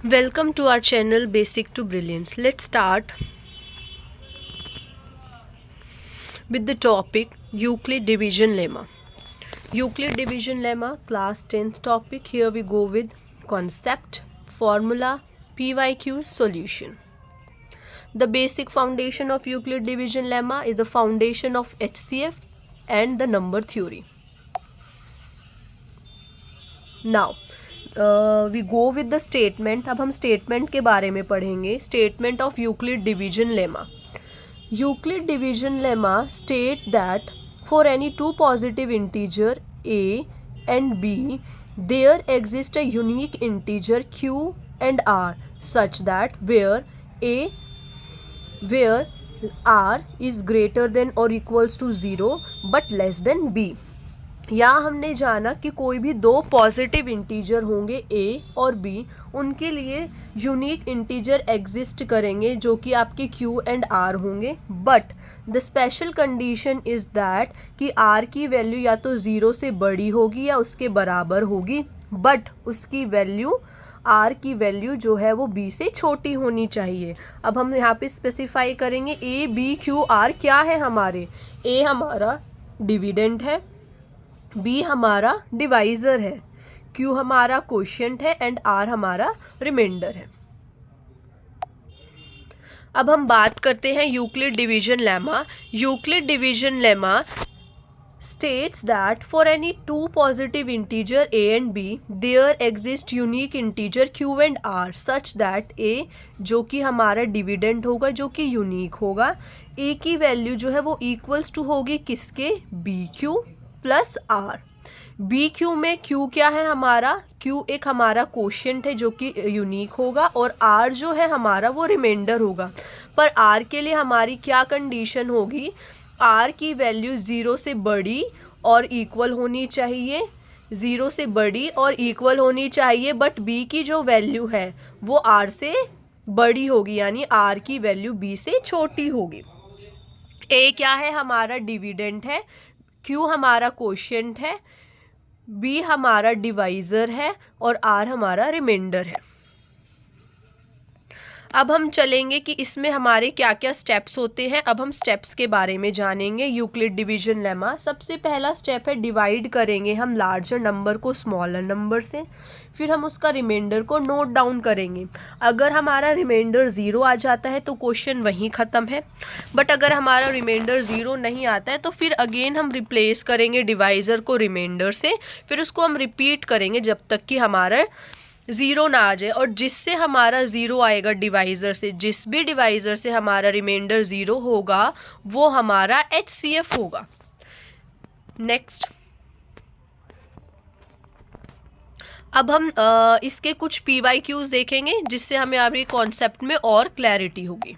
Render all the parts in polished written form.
Welcome to our channel Basic to Brilliance. Let's start with the topic Euclid division lemma. Euclid division lemma, class 10th topic. Here we go with concept, formula, PYQ, solution. The basic foundation of Euclid division lemma is the foundation of HCF and the number theory. Now we go with the statement. अब हम statement के बारे में पढ़ेंगे. Statement of Euclid division lemma. Euclid division lemma state that for any two positive integer a and b there exists a unique integer q and r such that where r is greater than or equals to 0 but less than b. यहाँ हमने जाना कि कोई भी दो positive integer होंगे a और b, उनके लिए यूनिक इंटीजर एग्जिस्ट करेंगे जो कि आपके q एंड r होंगे. But the special condition is that कि r की वैल्यू या तो 0 से बड़ी होगी या उसके बराबर होगी, बट उसकी वैल्यू r की वैल्यू जो है वो b से छोटी होनी चाहिए. अब हम यहाँ पे स्पेसिफाई करेंगे a b q r क्या है हमारे. a हमारा डिविडेंड है, b हमारा डिवाइज़र है, q हमारा कोशिएंट है एंड r हमारा रिमाइंडर है. अब हम बात करते हैं Euclid division lemma. Euclid division lemma states that for any two positive integer a and b there exist unique integer q and r such that a जो कि हमारा डिविडेंड होगा, जो कि यूनिक होगा, a की वैल्यू जो है वो इक्वल्स टू होगी किसके, b Q plus r. B q में क्यू क्या है हमारा, क्यू एक हमारा कोशिएंट है जो कि यूनिक होगा, और आर जो है हमारा वो रिमाइंडर होगा. पर आर के लिए हमारी क्या कंडीशन होगी, आर की वैल्यू 0 से बड़ी और इक्वल होनी चाहिए, 0 से बड़ी और इक्वल होनी चाहिए. बट बी की जो वैल्यू है वो आर से बड़ी होगी, यानी आर की वैल्यू बी से छोटी होगी. ए क्या है हमारा डिविडेंड है, क्यू हमारा कोशिएंट है, बी हमारा डिवाइज़र है और आर हमारा रिमाइंडर है. अब हम चलेंगे कि इसमें हमारे क्या क्या स्टेप्स होते हैं. अब हम स्टेप्स के बारे में जानेंगे. यूक्लिड डिवीजन लेमा, सबसे पहला स्टेप है डिवाइड करेंगे हम लार्जर नंबर को स्मॉलर नंबर से, फिर हम उसका रिमाइंडर को नोट डाउन करेंगे. अगर हमारा रिमाइंडर 0 आ जाता है तो क्वेश्चन वहीं ख़त्म है. बट अगर हमारा रिमाइंडर 0 नहीं आता है तो फिर अगेन हम रिप्लेस करेंगे डिवाइज़र को रिमाइंडर से, फिर उसको हम रिपीट करेंगे जब तक कि हमारा 0 ना आ जाए. और जिससे हमारा 0 आएगा डिवाइज़र से, जिस भी डिवाइज़र से हमारा रिमाइंडर 0 होगा वो हमारा HCF होगा. नेक्स्ट, अब हम इसके कुछ PYQs देखेंगे जिससे हमें आपके कॉन्सेप्ट में और क्लैरिटी होगी.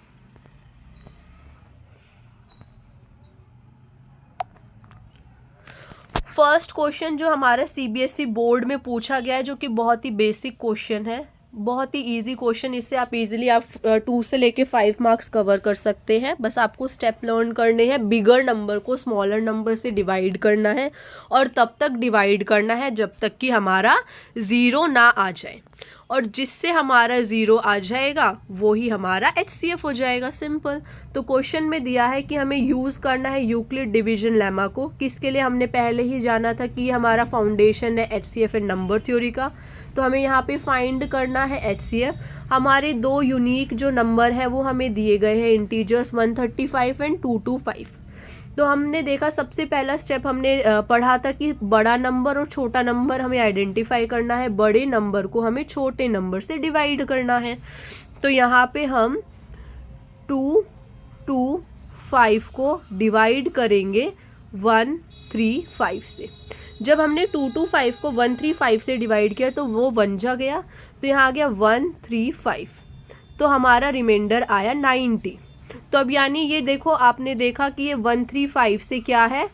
फर्स्ट क्वेश्चन जो हमारा CBSE बोर्ड में पूछा गया है, जो कि बहुत ही बेसिक क्वेश्चन है, बहुत ही इजी क्वेश्चन. इससे आप इजीली आप 2 से लेके 5 मार्क्स कवर कर सकते हैं. बस आपको स्टेप लर्न करने हैं. बिगर नंबर को स्मॉलर नंबर से डिवाइड करना है और तब तक डिवाइड करना है जब तक कि हमारा 0 ना आ जाए, और जिससे हमारा 0 आ जाएगा वो ही हमारा HCF हो जाएगा. सिंपल. तो क्वेश्चन में दिया है कि हमें यूज़ करना है यूक्लिड डिवीजन लेमा को. किसके लिए, हमने पहले ही जाना था कि हमारा फाउंडेशन है HCF एंड नंबर थ्योरी का. तो हमें यहाँ पे फाइंड करना है HCF. हमारे दो यूनिक जो नंबर है वो हमें दिए गए हैं, इंटीजर्स 135 एंड 225. तो हमने देखा सबसे पहला स्टेप हमने पढ़ा था कि बड़ा नंबर और छोटा नंबर हमें आइडेंटिफाई करना है, बड़े नंबर को हमें छोटे नंबर से डिवाइड करना है. तो यहाँ पे हम 225 को डिवाइड करेंगे 135 से. जब हमने 225 को 135 से डिवाइड किया तो वो 1 जा गया, तो यहाँ आ गया 135. तो हमारा रिमाइंडर आया 90. तो अब यानी ये देखो, आपने देखा कि ये 135 से क्या है,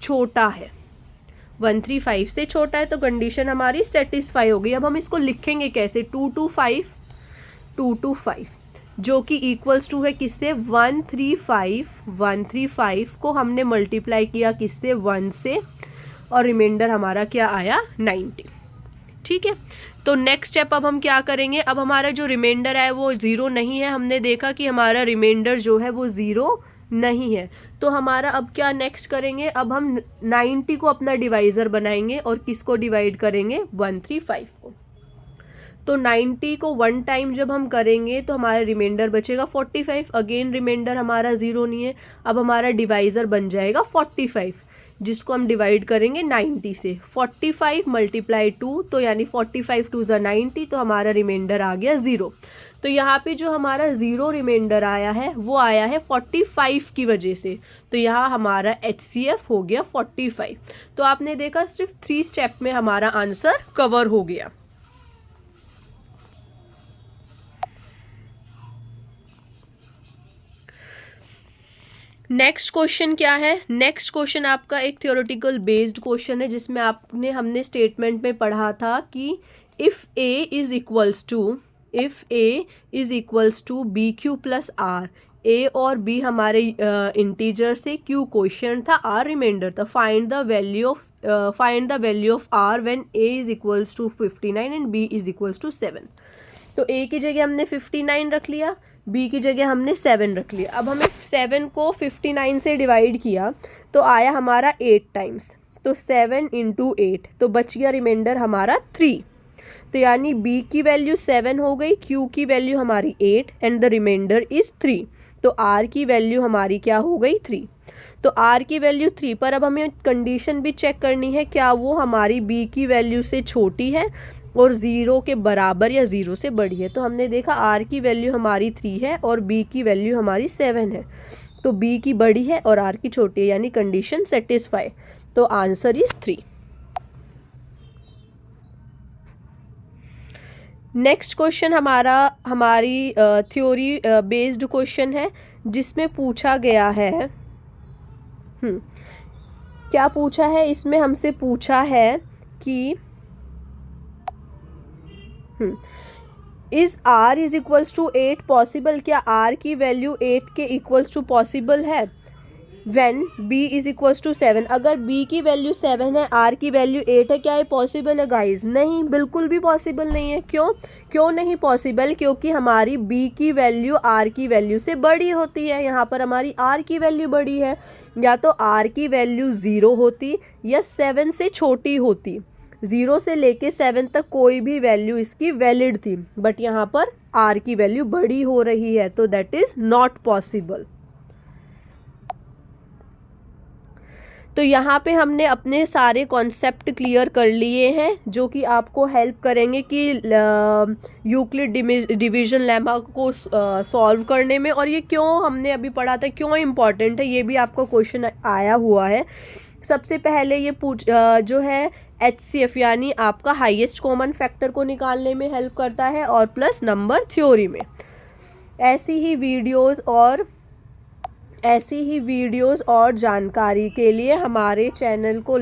छोटा है. 135 से छोटा है तो कंडीशन हमारी सेटिस्फाई हो गई. अब हम इसको लिखेंगे कैसे, 225 जो कि इक्वल्स टू है किससे, 135 को हमने मल्टीप्लाई किया किससे, 1 से, और रिमाइंडर हमारा क्या आया, 90. ठीक है. तो नेक्स्ट स्टेप अब हम क्या करेंगे, अब हमारा जो रिमाइंडर है वो ज़ीरो नहीं है, हमने देखा कि हमारा रिमाइंडर जो है वो ज़ीरो नहीं है। तो हमारा अब क्या नेक्स्ट करेंगे, अब हम 90 को अपना डिवाइज़र बनाएंगे और किसको डिवाइड करेंगे, 135 को। तो 90 को 1 टाइम जब हम करेंगे तो हमारा रिमाइंडर बचेगा 45। अगेन रिमाइंडर हमारा ज़ीरो नहीं है, अब हमारा डिवाइज़र बन जाएगा 45, जिसको हम डिवाइड करेंगे 90 से। 45 मल्टीप्लाई 2, तो यानी 45 2 ज़ा 90, तो हमारा रिमाइंडर आ गया ज़ीरो। तो यहाँ पे जो हमारा ज़ीरो रिमाइंडर आया है वो आया है 45 की वजह से, तो यहाँ हमारा HCF हो गया 45। तो आपने देखा सिर्फ 3 स्टेप में हमारा आंसर कवर हो गया। नेक्स्ट क्वेश्चन क्या है, नेक्स्ट क्वेश्चन आपका एक थ्योरेटिकल बेस्ड क्वेश्चन है, जिसमें हमने स्टेटमेंट में पढ़ा था कि if A is equals to B Q plus R, A और बी हमारे इंटीजर से, क्यू क्वेश्चन था, आर रिमाइंडर था, find the value of R when A is equals to 59 and B is equals to 7। तो A की जगह हमने 59 रख लिया, B की जगह हमने 7 रख लिया। अब हमें 7 को 59 से डिवाइड किया तो आया हमारा 8 टाइम्स, तो 7 इंटू 8, तो बच गया रिमाइंडर हमारा 3। तो यानी B की वैल्यू 7 हो गई, Q की वैल्यू हमारी 8 एंड द रिमाइंडर इज़ 3। तो R की वैल्यू हमारी क्या हो गई, 3। तो R की वैल्यू 3 पर अब हमें कंडीशन भी चेक करनी है, क्या वो हमारी B की वैल्यू से छोटी है और 0 के बराबर या 0 से बड़ी है। तो हमने देखा R की वैल्यू हमारी 3 है और B की वैल्यू हमारी 7 है, तो B की बड़ी है और R की छोटी है, यानी कंडीशन सेटिस्फाई। तो आंसर इज 3। नेक्स्ट क्वेश्चन हमारी थ्योरी बेस्ड क्वेश्चन है, जिसमें पूछा गया है क्या पूछा है, इसमें हमसे पूछा है कि is R is equals to 8 possible, क्या R की वैल्यू 8 के इक्वल्स टू पॉसिबल है when B is equals to 7। अगर B की वैल्यू 7 है, R की वैल्यू 8 है, क्या ये पॉसिबल है गाइज? नहीं, बिल्कुल भी पॉसिबल नहीं है। क्यों नहीं पॉसिबल? क्योंकि हमारी B की वैल्यू R की वैल्यू से बड़ी होती है। यहाँ पर हमारी R की वैल्यू बड़ी है, या तो R की वैल्यू 0 होती या 7 से छोटी होती। 0 से लेके 7 तक कोई भी वैल्यू इसकी वैलिड थी, बट यहाँ पर R की वैल्यू बड़ी हो रही है, तो दैट इज़ नॉट पॉसिबल। तो यहाँ पे हमने अपने सारे कॉन्सेप्ट क्लियर कर लिए हैं, जो कि आपको हेल्प करेंगे कि यूक्लिड डिवीजन लेमा को सॉल्व करने में। और ये क्यों हमने अभी पढ़ा था, क्यों इम्पॉर्टेंट है, ये भी आपको क्वेश्चन आया हुआ है। सबसे पहले ये जो है HCF यानी आपका हाईएस्ट कॉमन फैक्टर को निकालने में हेल्प करता है, और प्लस नंबर थ्योरी में। ऐसी ही वीडियोस और जानकारी के लिए हमारे चैनल को